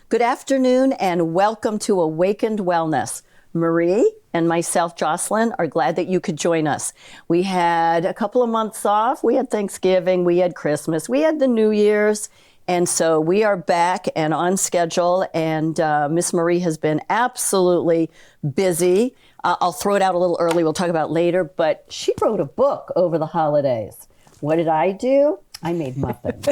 Good afternoon and welcome to Awakened Wellness. Marie and myself, Jocelyn, are glad that you could join us. We had a couple of months off. We had Thanksgiving, we had Christmas, we had the New Year's. And so we are back and on schedule, and Miss Marie has been absolutely busy. I'll throw it out a little early, we'll talk about it later, but she wrote a book over the holidays. What did I do? I made muffins.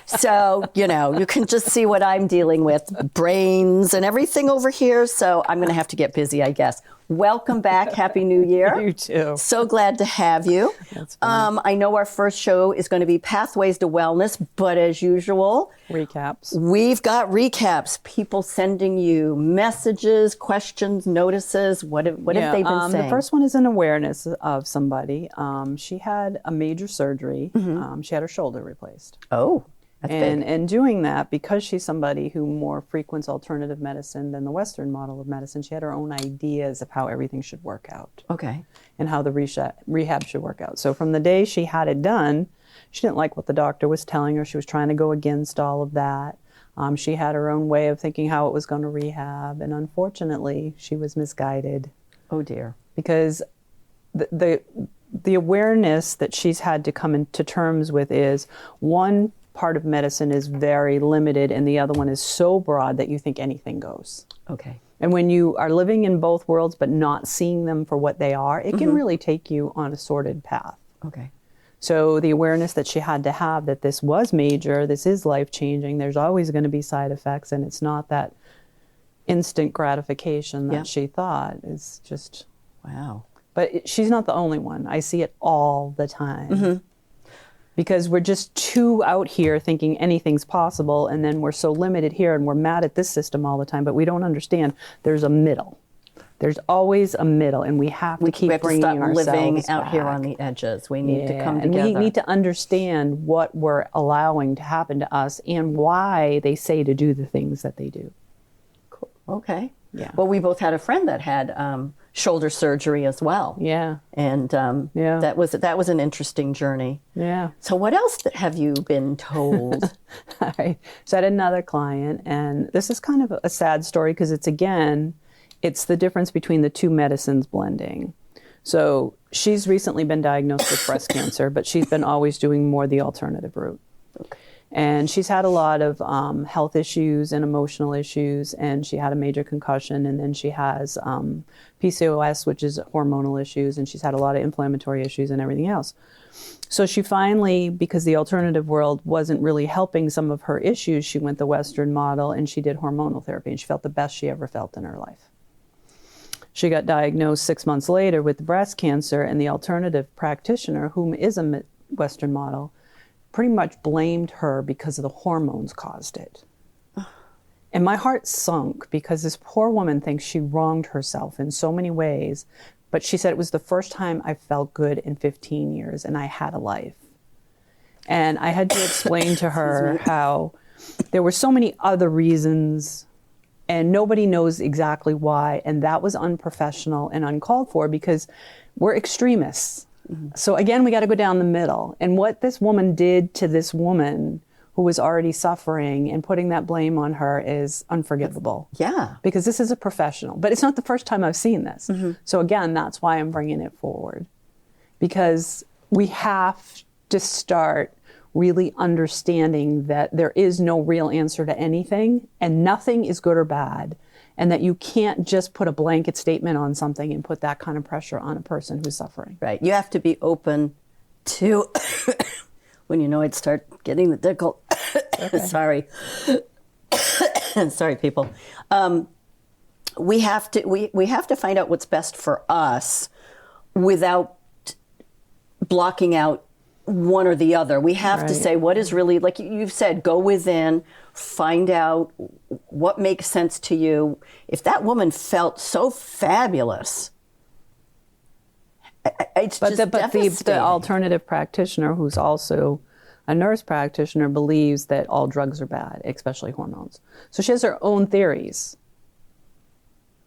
So, you can just see what I'm dealing with, brains and everything over here. So I'm going to have to get busy, I guess. Welcome back. Happy New Year. You too. So glad to have you. That's fun. I know our first show is going to be Pathways to Wellness, but as usual, Recaps. We've got recaps. People sending you messages, questions, notices. What have they been saying? The first one is an awareness of somebody. She had a major surgery. She had her shoulder replaced. Oh, that's big. And doing that, because she's somebody who more frequents alternative medicine than the Western model of medicine, she had her own ideas of how everything should work out. Okay. And how the rehab should work out. So from the day she had it done, she didn't like what the doctor was telling her. She was trying to go against all of that. She had her own way of thinking how it was going to rehab. And unfortunately, she was misguided. Oh, dear. Because the awareness that she's had to come into terms with is one part of medicine is very limited and the other one is so broad that you think anything goes. Okay. And when you are living in both worlds but not seeing them for what they are, it can really take you on a sordid path. Okay. So the awareness that she had to have that this was major, this is life-changing, there's always going to be side effects, and it's not that instant gratification that she thought is just... Wow. But she's not the only one. I see it all the time. Because we're just too out here thinking anything's possible, and then we're so limited here, and we're mad at this system all the time, but we don't understand there's a middle. There's always a middle, and we have to keep bringing ourselves living out back. here on the edges. We need to come together. And we need to understand what we're allowing to happen to us and why they say to do the things that they do. Cool. Okay. Yeah. Well, we both had a friend that had shoulder surgery as well. Yeah. And that was an interesting journey. Yeah. So what else have you been told? All right. So I had another client, and this is kind of a sad story because it's the difference between the two medicines blending. So she's recently been diagnosed with breast cancer, but she's been always doing more the alternative route. Okay. And she's had a lot of health issues and emotional issues, and she had a major concussion, and then she has PCOS, which is hormonal issues, and she's had a lot of inflammatory issues and everything else. So she finally, because the alternative world wasn't really helping some of her issues, she went the Western model and she did hormonal therapy, and she felt the best she ever felt in her life. She got diagnosed 6 months later with breast cancer, and the alternative practitioner, whom is a Western model, pretty much blamed her because of the hormones caused it. And my heart sunk because this poor woman thinks she wronged herself in so many ways, but she said it was the first time I felt good in 15 years and I had a life. And I had to explain to her how there were so many other reasons and nobody knows exactly why, and that was unprofessional and uncalled for because we're extremists. So again, we got to go down the middle. And what this woman did to this woman who was already suffering and putting that blame on her is unforgivable. Yeah. Because this is a professional. But it's not the first time I've seen this. So again, that's why I'm bringing it forward. Because we have to start really understanding that there is no real answer to anything, and nothing is good or bad. And that you can't just put a blanket statement on something and put that kind of pressure on a person who's suffering. Right. You have to be open to when it start getting the tickle. Sorry. Sorry, people. We have to find out what's best for us without blocking out one or the other. We have to say what is really, like you've said, go within, find out what makes sense to you. If that woman felt so fabulous, it's just devastating. The alternative practitioner, who's also a nurse practitioner, believes that all drugs are bad, especially hormones. So she has her own theories.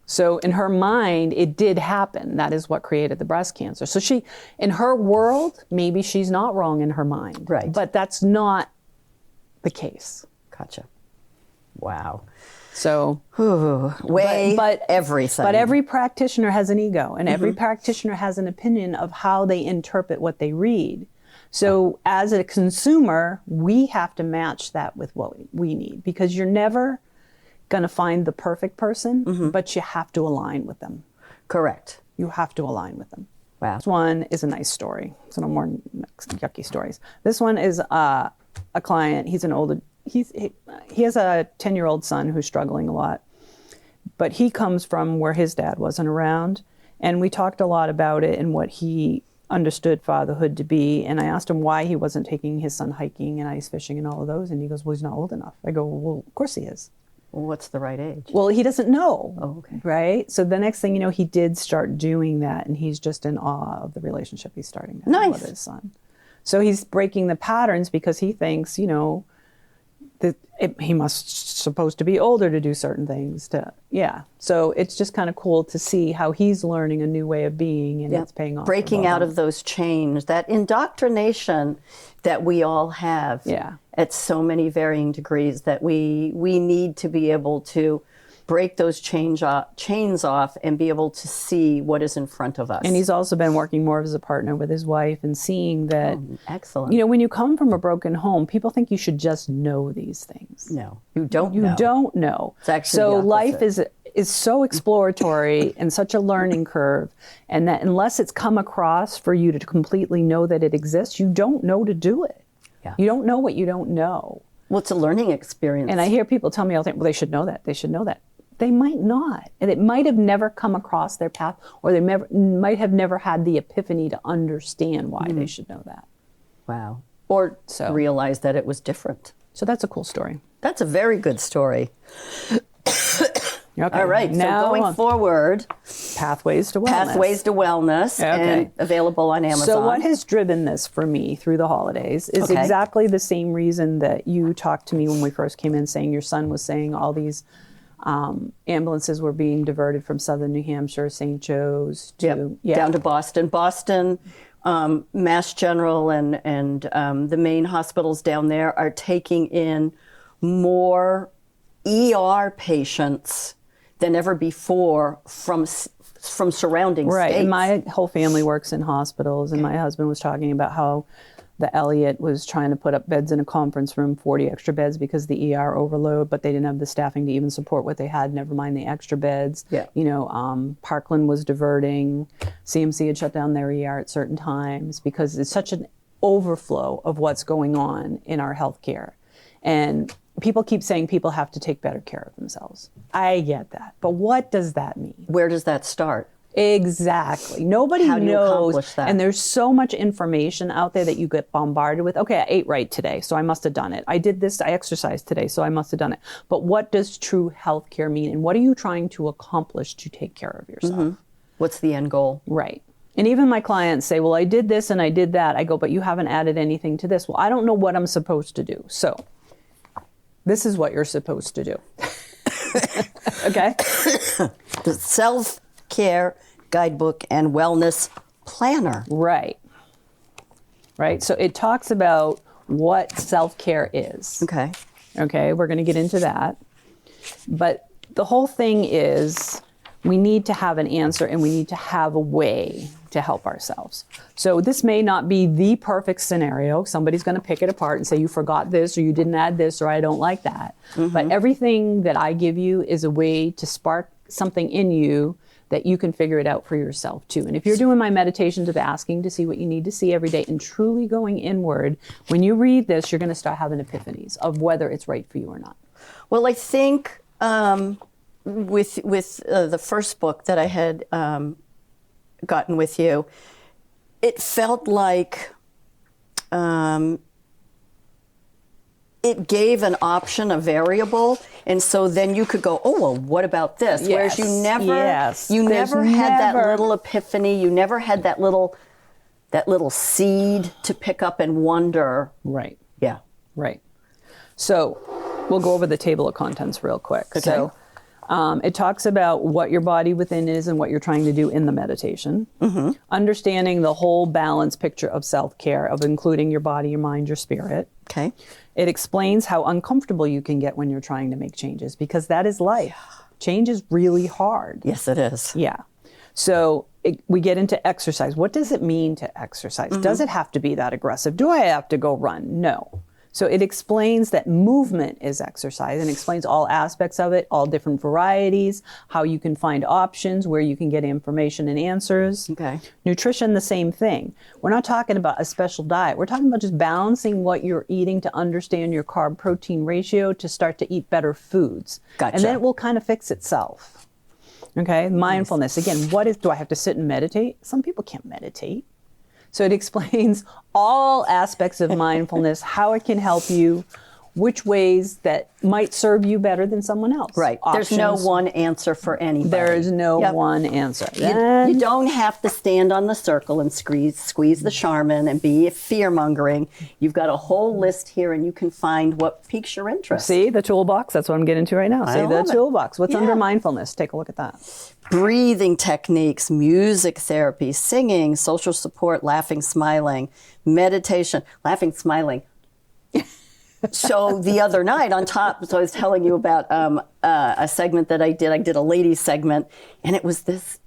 So in her mind, it did happen. That is what created the breast cancer. So she, in her world, maybe she's not wrong in her mind. Right. But that's not the case. Gotcha. Wow. So Weigh but everything. But every practitioner has an ego, and every practitioner has an opinion of how they interpret what they read. So as a consumer, we have to match that with what we need, because you're never going to find the perfect person, but you have to align with them. Correct. You have to align with them. Wow. This one is a nice story. It's no more yucky stories. This one is a client. He's an older, he has a 10-year-old son who's struggling a lot, but he comes from where his dad wasn't around. And we talked a lot about it and what he understood fatherhood to be. And I asked him why he wasn't taking his son hiking and ice fishing and all of those. And he goes, well, he's not old enough. I go, well, of course he is. Well, what's the right age? Well, he doesn't know. Oh, okay. Right? So the next thing you know, he did start doing that, and he's just in awe of the relationship he's starting to have with his son. So he's breaking the patterns because he thinks, you know, that he must supposed to be older to do certain things. So it's just kind of cool to see how he's learning a new way of being, and it's paying off. Breaking out of those chains, that indoctrination that we all have at so many varying degrees, that we need to be able to break those chains off and be able to see what is in front of us. And he's also been working more as a partner with his wife and seeing that, excellent. You know, when you come from a broken home, people think you should just know these things. No, you don't know. You don't know. It's actually so the opposite. life is so exploratory and such a learning curve, and that unless it's come across for you to completely know that it exists, you don't know to do it. Yeah. You don't know what you don't know. Well, it's a learning experience. And I hear people tell me all the time, well, they should know that. They should know that. They might not. And it might have never come across their path, or they might have never had the epiphany to understand why they should know that. Wow. Or realize that it was different. So that's a cool story. That's a very good story. Okay. All right. Now, so going forward, Pathways to Wellness. Pathways to Wellness, and available on Amazon. So what has driven this for me through the holidays is exactly the same reason that you talked to me when we first came in, saying your son was saying all these ambulances were being diverted from southern New Hampshire, St. Joe's, to down to Boston. Boston, Mass General, and the main hospitals down there are taking in more ER patients than ever before from surrounding states. Right, and my whole family works in hospitals, and my husband was talking about how the Elliott was trying to put up beds in a conference room, 40 extra beds because the ER overload, but they didn't have the staffing to even support what they had, never mind the extra beds. Yeah. You know, Parkland was diverting. CMC had shut down their ER at certain times because it's such an overflow of what's going on in our healthcare. And people keep saying people have to take better care of themselves. I get that. But what does that mean? Where does that start? Exactly. Nobody How do you knows. accomplish that? And there's so much information out there that you get bombarded with. Okay, I ate right today, so I must have done it. I did this, I exercised today, so I must have done it. But what does true healthcare mean? And what are you trying to accomplish to take care of yourself? What's the end goal? Right. And even my clients say, well, I did this and I did that. I go, but you haven't added anything to this. Well, I don't know what I'm supposed to do. So this is what you're supposed to do. Okay? The self-care guidebook and wellness planner. Right. Right. So it talks about what self-care is. Okay. Okay. We're going to get into that. But the whole thing is we need to have an answer and we need to have a way to help ourselves. So this may not be the perfect scenario. Somebody's going to pick it apart and say, you forgot this, or you didn't add this, or I don't like that. But everything that I give you is a way to spark something in you that you can figure it out for yourself too. And if you're doing my meditations of asking to see what you need to see every day and truly going inward, when you read this, you're going to start having epiphanies of whether it's right for you or not. Well, I think with the first book that I had gotten with you, it felt like it gave an option, a variable, and so then you could go, oh, well, what about this? Yes. Whereas you never had that little epiphany. You never had that little seed to pick up and wonder. Right. Yeah. Right. So we'll go over the table of contents real quick. Okay. So It talks about what your body within is and what you're trying to do in the meditation. Understanding the whole balanced picture of self-care, of including your body, your mind, your spirit. Okay. It explains how uncomfortable you can get when you're trying to make changes, because that is life. Change is really hard. Yes, it is. Yeah. So we get into exercise. What does it mean to exercise? Does it have to be that aggressive? Do I have to go run? No. So it explains that movement is exercise, and explains all aspects of it, all different varieties, how you can find options, where you can get information and answers. Okay. Nutrition, the same thing. We're not talking about a special diet. We're talking about just balancing what you're eating to understand your carb protein ratio to start to eat better foods. Gotcha. And then it will kind of fix itself. Okay. Mindfulness. Again, do I have to sit and meditate? Some people can't meditate. So it explains all aspects of mindfulness, how it can help you, which ways that might serve you better than someone else. Right. Options. There's no one answer for anybody. There is no one answer. You don't have to stand on the circle and squeeze the Charmin and be fear-mongering. You've got a whole list here, and you can find what piques your interest. See the toolbox? That's what I'm getting to right now. See the love it. toolbox. What's Yeah. under mindfulness? Take a look at that. Breathing techniques, music therapy, singing, social support, laughing, smiling, meditation, laughing, smiling. So the other night on top, so I was telling you about a segment that I did. I did a ladies segment, and it was this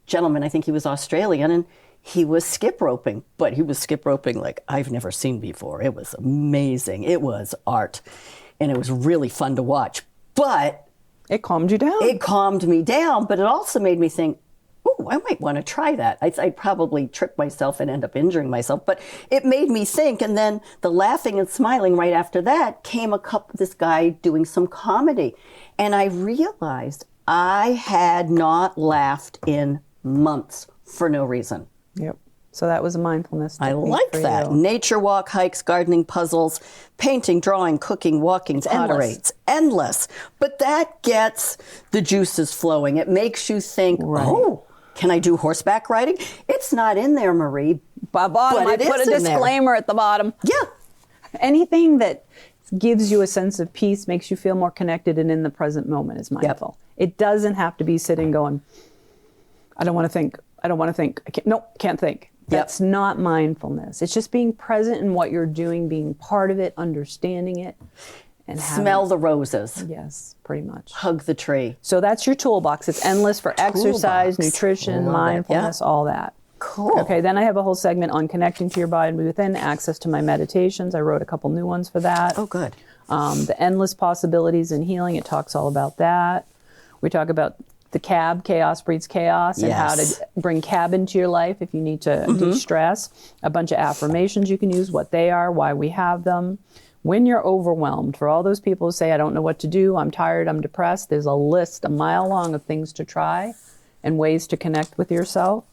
gentleman, I think he was Australian, and he was skip roping, but he was skip roping like I've never seen before. It was amazing. It was art, and it was really fun to watch. But it calmed you down. It calmed me down, but it also made me think, oh, I might want to try that. I'd probably trip myself and end up injuring myself, but it made me think. And then the laughing and smiling right after that came this guy doing some comedy. And I realized I had not laughed in months for no reason. Yep. So that was a mindfulness I technique like for that. you. Nature walk, hikes, gardening, puzzles, painting, drawing, cooking, walking, pottery. endless. It's endless. But that gets the juices flowing. It makes you think, oh, can I do horseback riding? It's not in there, Marie. Bottom, but I put a disclaimer at the bottom. Yeah. Anything that gives you a sense of peace, makes you feel more connected and in the present moment is mindful. It doesn't have to be sitting going, I don't want to think. I don't want to think. Can't think. That's not mindfulness. It's just being present in what you're doing, being part of it, understanding it. And smell the roses. Yes, pretty much. Hug the tree. So that's your toolbox. It's endless for exercise, nutrition, mindfulness, all that. Cool. Okay, then I have a whole segment on connecting to your body within, access to my meditations. I wrote a couple new ones for that. Oh, good. The endless possibilities in healing. It talks all about that. We talk about the CAB, chaos breeds chaos, and how to bring CAB into your life if you need to de-stress. A bunch of affirmations you can use, what they are, why we have them. When you're overwhelmed, for all those people who say, I don't know what to do, I'm tired, I'm depressed, there's a list a mile long of things to try and ways to connect with yourself.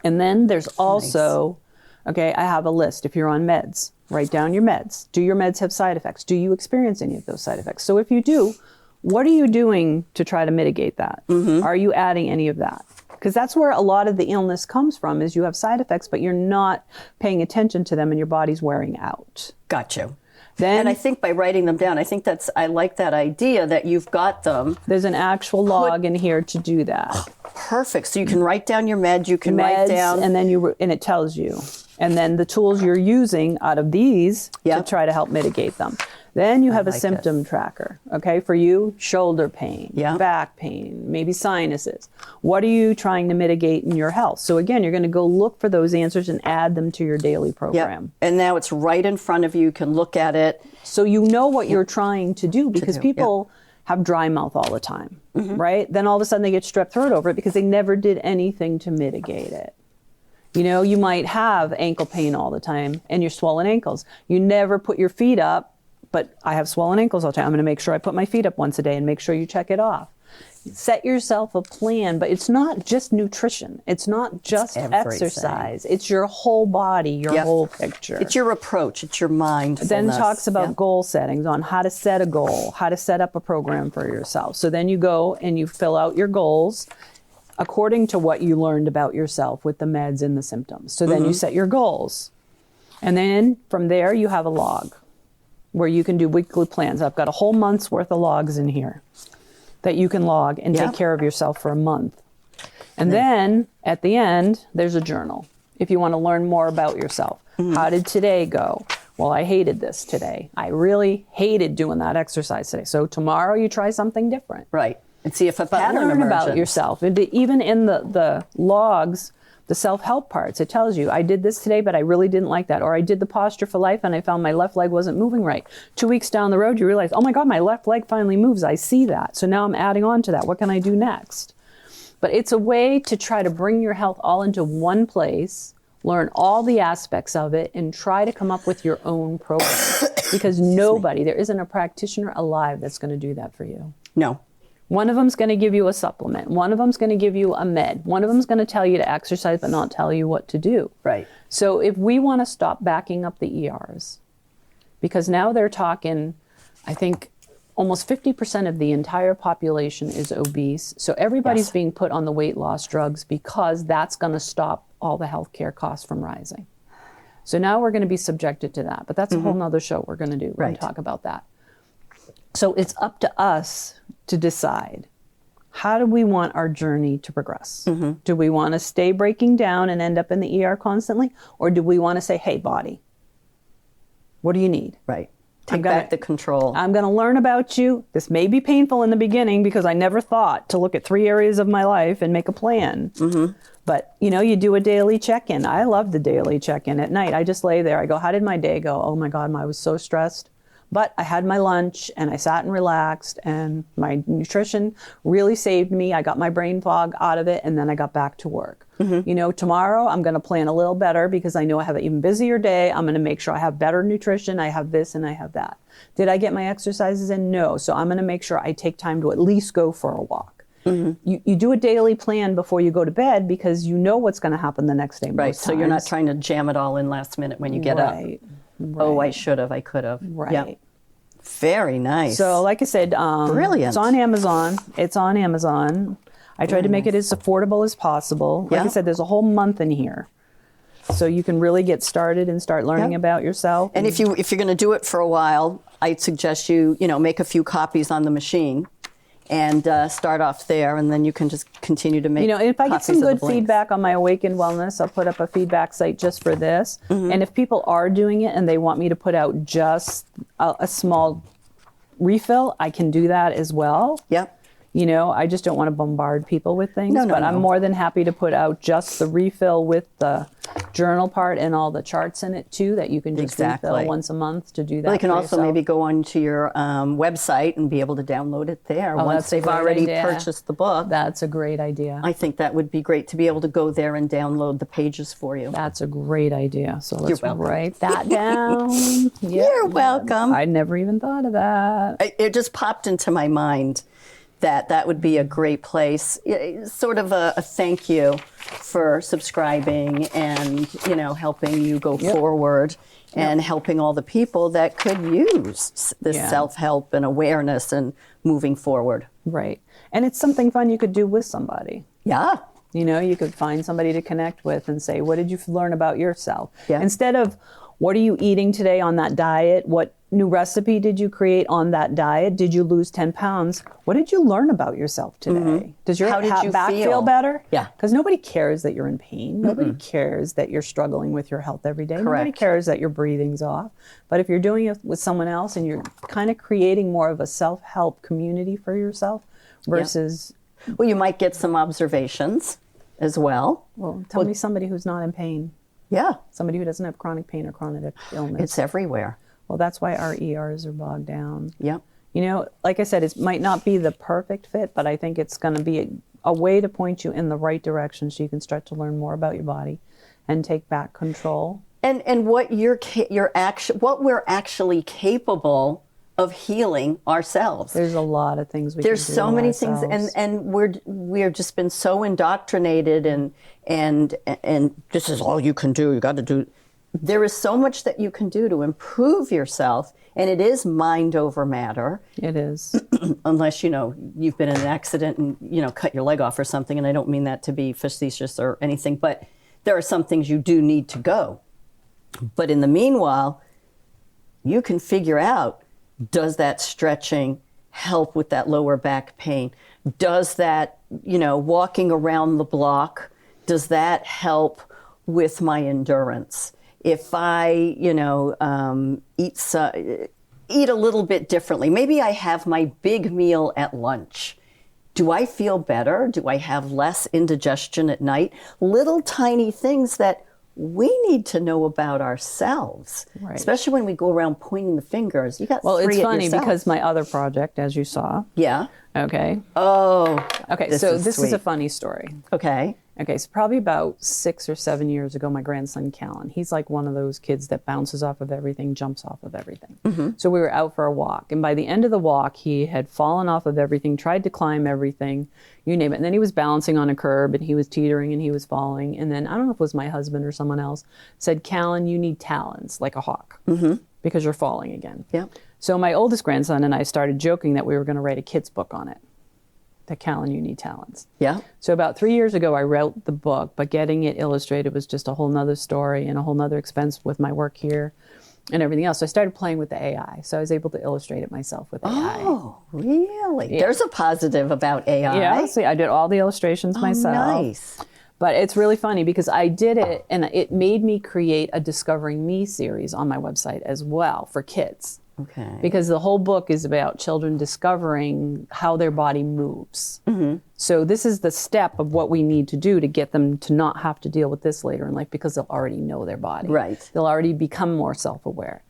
And then there's also, okay, I have a list. If you're on meds, write down your meds. Do your meds have side effects? Do you experience any of those side effects? So if you do, what are you doing to try to mitigate that? Are you adding any of that? Because that's where a lot of the illness comes from, is you have side effects, but you're not paying attention to them and your body's wearing out. Got you. Then, and I think by writing them down, I like that idea that you've got them. There's an actual log in here to do that. Perfect. So you can write down your meds, you can write down. And then and it tells you. And then the tools you're using out of these to try to help mitigate them. Then you have a symptom tracker, okay? For you, shoulder pain, back pain, maybe sinuses. What are you trying to mitigate in your health? So again, you're going to go look for those answers and add them to your daily program. And now it's right in front of you. You can look at it. So you know what you're trying to do, because people have dry mouth all the time, right? Then all of a sudden they get strep throat over it because they never did anything to mitigate it. You know, you might have ankle pain all the time and your swollen ankles. You never put your feet up. But I have swollen ankles all the time. I'm going to make sure I put my feet up once a day and make sure you check it off. Set yourself a plan, but it's not just nutrition. It's not just exercise. It's your whole body, your whole picture. It's your approach. It's your mindfulness. Then talks about goal settings, on how to set a goal, how to set up a program for yourself. So then you go and you fill out your goals according to what you learned about yourself with the meds and the symptoms. So then you set your goals. And then from there you have a log where you can do weekly plans. I've got a whole month's worth of logs in here that you can log and Yeah. take care of yourself for a month. And then at the end, there's a journal. If you want to learn more about yourself. How did today go? Well, I hated this today. I really hated doing that exercise today. So tomorrow you try something different. Right. And see if a But pattern learn emerges. about yourself. And even in the logs, the self-help parts, it tells you, I did this today, but I really didn't like that. Or I did the posture for life and I found my left leg wasn't moving right. 2 weeks down the road, you realize, oh my God, my left leg finally moves. I see that. So now I'm adding on to that. What can I do next? But it's a way to try to bring your health all into one place, learn all the aspects of it, and try to come up with your own program. Because nobody, there isn't a practitioner alive that's going to do that for you. No. One of them's going to give you a supplement. One of them's going to give you a med. One of them's going to tell you to exercise but not tell you what to do. Right. So if we want to stop backing up the ERs, because now they're talking, I think almost 50% of the entire population is obese. So everybody's Yes. being put on the weight loss drugs because that's going to stop all the healthcare costs from rising. So now we're going to be subjected to that. But that's a whole nother show we're going to do. We're going Right. to talk about that. So it's up to us to decide, how do we want our journey to progress? Do we want to stay breaking down and end up in the ER constantly? Or do we want to say, hey, body, what do you need? Right. Take gonna- back the control. I'm going to learn about you. This may be painful in the beginning because I never thought to look at 3 areas of my life and make a plan. But, you know, you do a daily check-in. I love the daily check-in at night. I just lay there. I go, how did my day go? Oh, my God, I was so stressed. But I had my lunch and I sat and relaxed and my nutrition really saved me. I got my brain fog out of it and then I got back to work. You know, tomorrow I'm going to plan a little better because I know I have an even busier day. I'm going to make sure I have better nutrition. I have this and I have that. Did I get my exercises in? No. So I'm going to make sure I take time to at least go for a walk. You do a daily plan before you go to bed because you know what's going to happen the next day. Right. most So you're not times. trying to jam it all in last minute when you get up. Right. Oh, I should have. I could have. Right. Yep. Very nice. So, like I said, Brilliant. It's on Amazon. It's on Amazon. I tried to make it as affordable as possible. Like I Yeah. said, there's a whole month in here, so you can really get started and start learning Yeah. about yourself. And if you're going to do it for a while, I'd suggest you make a few copies on the machine and start off there, and then you can just continue to make. you know, if I get copies some of the good blinks. feedback on my Awakened Wellness, I'll put up a feedback site just for this. And if people are doing it and they want me to put out just a small refill, I can do that as well. Yep. You know, I just don't want to bombard people with things, No, but I'm no. more than happy to put out just the refill with the journal part and all the charts in it too, that you can just Exactly. refill once a month to do that. Well, you can for also yourself. maybe go onto your website and be able to download it there once that's a they've great already idea. purchased the book. That's a great idea. I think that would be great to be able to go there and download the pages for you. That's a great idea. So let's welcome. write that down. You're welcome. I never even thought of that. It just popped into my mind that would be a great place, sort of a thank you for subscribing and helping you go forward and helping all the people that could use this Yeah. self-help and awareness and moving forward. Right. And it's something fun you could do with somebody. Yeah. You know, you could find somebody to connect with and say, what did you learn about yourself? Yeah. Instead of, what are you eating today on that diet? What new recipe did you create on that diet? Did you lose 10 pounds? What did you learn about yourself today? Does your How did you back feel? feel better? Yeah. Because nobody cares that you're in pain. Nobody cares that you're struggling with your health every day. Nobody Correct. cares that your breathing's off. But if you're doing it with someone else and you're kind of creating more of a self-help community for yourself versus, Well, you might get some observations as well. well, tell me somebody who's not in pain. Yeah. Somebody who doesn't have chronic pain or chronic illness. It's everywhere. Well, that's why our ERs are bogged down. Yep. You know, like I said, it might not be the perfect fit, but I think it's going to be a way to point you in the right direction so you can start to learn more about your body and take back control. And what what we're actually capable of healing ourselves. There's a lot of things we There's can do so many ourselves. things, and we're just been so indoctrinated, and this is all you can do. You got to do. There is so much that you can do to improve yourself, and it is mind over matter. It is. Unless you've been in an accident and cut your leg off or something. And I don't mean that to be facetious or anything, but there are some things you do need to go. But in the meanwhile, you can figure out, does that stretching help with that lower back pain? Does that, walking around the block, does that help with my endurance? If I, eat a little bit differently, maybe I have my big meal at lunch. Do I feel better? Do I have less indigestion at night? Little tiny things that we need to know about ourselves, right. Especially when we go around pointing the fingers. You got well, three it's funny yourself. because my other project, as you saw. Yeah. Okay. Oh. Okay. This is a funny story. Okay. Okay, so probably about 6 or 7 years ago, my grandson, Callan, he's like one of those kids that bounces off of everything, jumps off of everything. Mm-hmm. So we were out for a walk, and by the end of the walk, he had fallen off of everything, tried to climb everything, you name it. And then he was balancing on a curb, and he was teetering, and he was falling. And then, I don't know if it was my husband or someone else, said, Callan, you need talons, like a hawk, because you're falling again. Yeah. So my oldest grandson and I started joking that we were going to write a kid's book on it. That Callan, you need talents. Yeah. So about 3 years ago, I wrote the book, but getting it illustrated was just a whole nother story and a whole nother expense with my work here and everything else. So I started playing with the AI. So I was able to illustrate it myself with AI. Oh, really? Yeah. There's a positive about AI. Yeah, see, I did all the illustrations myself. Nice. But it's really funny because I did it and it made me create a Discovering Me series on my website as well for kids. Okay. Because the whole book is about children discovering how their body moves. Mm-hmm. So this is the step of what we need to do to get them to not have to deal with this later in life because they'll already know their body. Right. They'll already become more self-aware.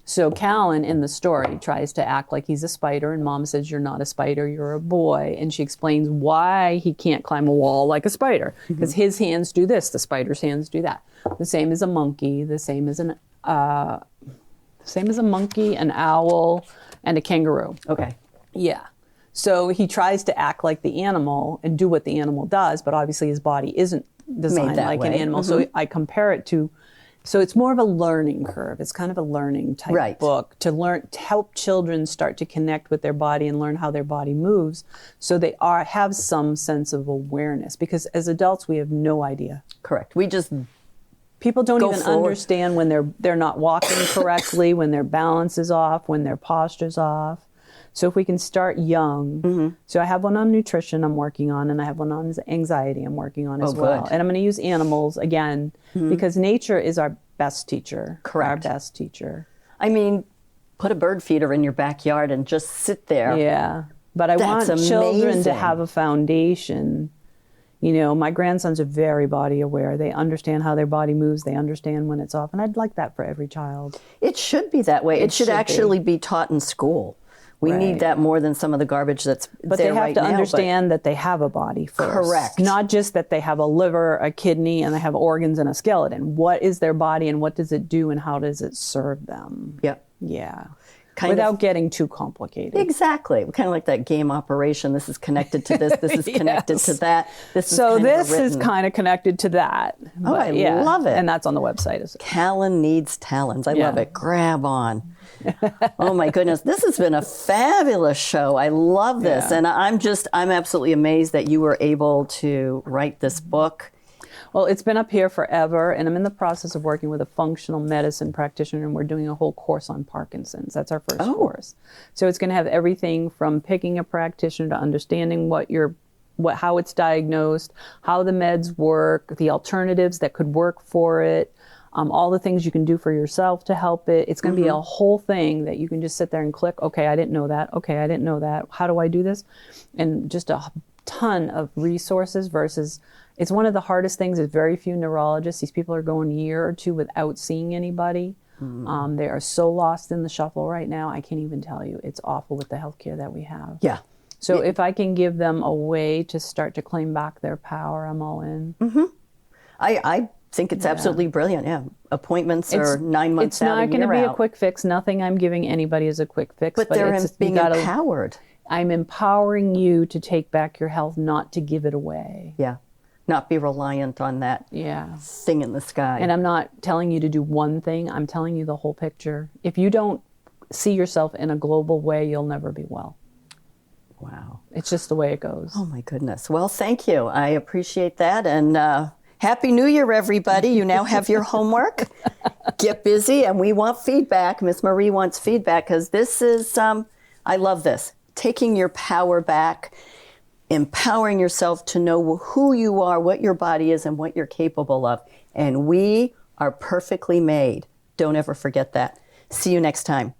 So Callan in the story tries to act like he's a spider, and Mom says, you're not a spider, you're a boy. And she explains why he can't climb a wall like a spider, because his hands do this, the spider's hands do that. The same as a monkey, the same as a monkey, an owl, and a kangaroo. Okay. Yeah. So he tries to act like the animal and do what the animal does, but obviously his body isn't designed like an animal. So I compare it to, so it's more of a learning curve. It's kind of a learning type book to help children start to connect with their body and learn how their body moves, so they have some sense of awareness. Because as adults, we have no idea. Correct. We just People don't even forward. understand when they're not walking correctly, when their balance is off, when their posture's off. So if we can start young. So I have one on nutrition I'm working on, and I have one on anxiety I'm working on as well. Good. And I'm going to use animals again because nature is our best teacher. Correct. Our best teacher. I mean, put a bird feeder in your backyard and just sit there. Yeah. But I want That's children to amazing. have a foundation. You know, my grandsons are very body aware. They understand how their body moves. They understand when it's off. And I'd like that for every child. It should be that way. It should should actually be taught in school. We need that more than some of the garbage that's But there they have right to now, understand that they have a body first. Correct. Not just that they have a liver, a kidney, and they have organs and a skeleton. What is their body and what does it do and how does it serve them? Yep. Yeah. Kind Without of, getting too complicated. exactly. Kind of like that game operation. This is connected to this. This is connected to that. This is So kind of this is written. kind of connected to that. Oh, I love it. And that's on the website. Callan needs talons. I love Yeah. it. Grab on. Oh my goodness. This has been a fabulous show. I love this. Yeah. And I'm absolutely amazed that you were able to write this book. Well, it's been up here forever, and I'm in the process of working with a functional medicine practitioner, and we're doing a whole course on Parkinson's. That's our first course. So it's going to have everything from picking a practitioner to understanding how it's diagnosed, how the meds work, the alternatives that could work for it, all the things you can do for yourself to help it. It's going to be a whole thing that you can just sit there and click, okay, I didn't know that. Okay, I didn't know that. How do I do this? And just a ton of resources versus... It's one of the hardest things is very few neurologists. These people are going a year or two without seeing anybody. They are so lost in the shuffle right now. I can't even tell you. It's awful with the healthcare that we have. Yeah. So if I can give them a way to start to claim back their power, I'm all in. I think it's absolutely brilliant. Yeah. Appointments are 9 months It's out, not a going to year be out. a quick fix. Nothing I'm giving anybody is a quick fix. But they're being empowered. I'm empowering you to take back your health, not to give it away. Yeah. Not be reliant on that thing in the sky. And I'm not telling you to do one thing. I'm telling you the whole picture. If you don't see yourself in a global way, you'll never be well. Wow. It's just the way it goes. Oh, my goodness. Well, thank you. I appreciate that. And Happy New Year, everybody. You now have your homework. Get busy. And we want feedback. Miss Marie wants feedback because this is, I love this. taking your power back, empowering yourself to know who you are, what your body is, and what you're capable of. And we are perfectly made. Don't ever forget that. See you next time.